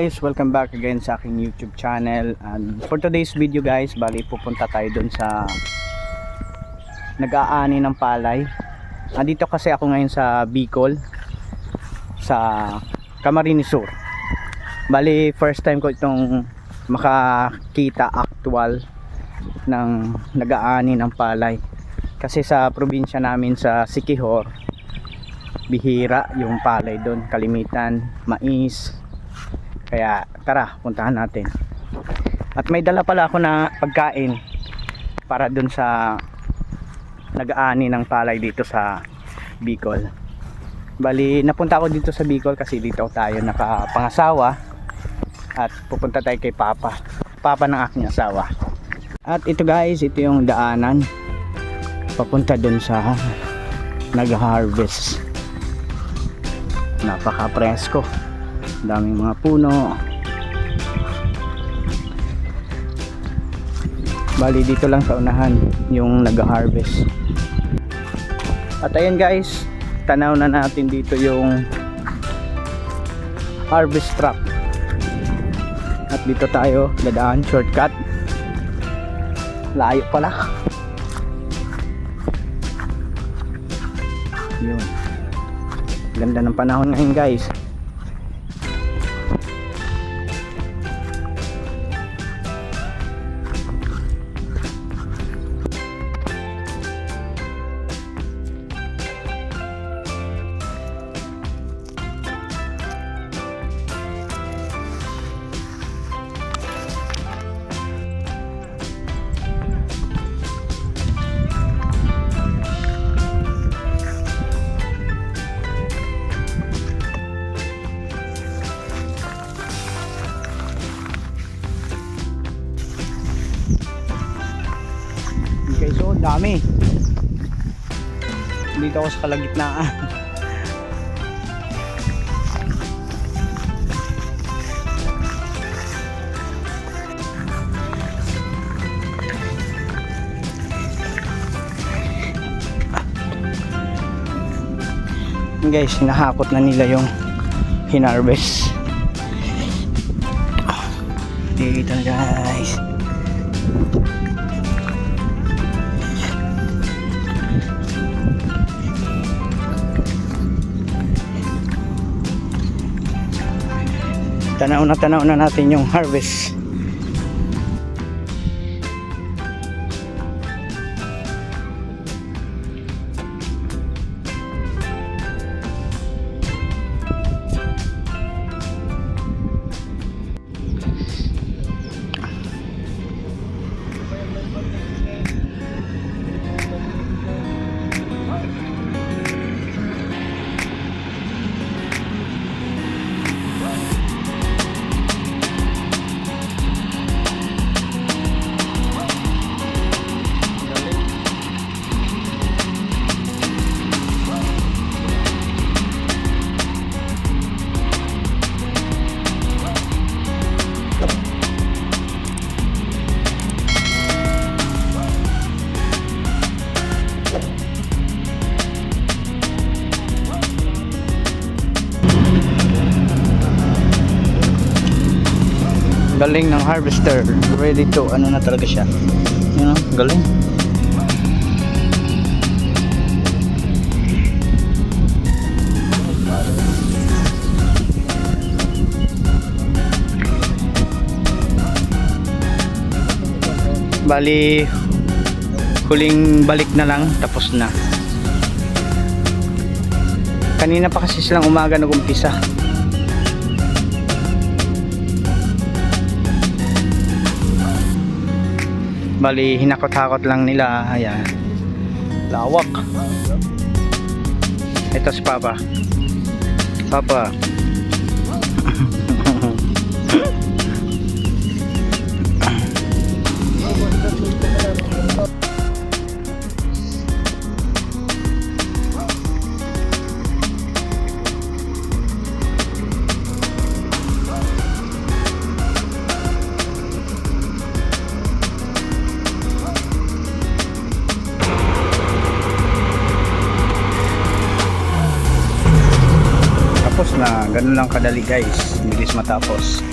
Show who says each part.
Speaker 1: guys, welcome back again sa aking YouTube channel. And for today's video guys, bali pupunta tayo dun sa nag-aani ng palay. Dito kasi ako ngayon sa Bicol, sa Camarines Sur. Bali first time ko itong makakita actual ng nag-aani ng palay. Kasi sa probinsya namin sa Siquijor, bihira yung palay doon, kalimitan mais. Kaya tara, puntahan natin. At may dala pala ako na pagkain para dun sa nag-aani ng palay dito sa Bicol. Bali, napunta ako dito sa Bicol kasi dito tayo nakapangasawa. At pupunta tayo kay Papa ng aking asawa. At ito guys, ito yung daanan papunta dun sa nag-harvest. Napaka-presko, daming mga puno. Bali dito lang sa unahan yung nag-harvest. At ayan guys, tanaw na natin dito yung harvest truck. At dito tayo dadaan, shortcut. Layo pala. Yun, ganda ng panahon ngayon guys. Okay, so dami. Dito ako sa kalagitnaan. Guys, hinahakot na nila yung hinarvest. Dito guys. Tanaw na natin yung harvest. Galing ng harvester, ready to ano na talaga siya. Yun, galing. Bali huling balik na lang, tapos na. Kanina pa kasi silang umaga nag-umpisa. Bali hinakot-hakot lang nila. Ayan, lawak. Ito si Papa. tapos na ganun lang kadali guys, bilis matapos.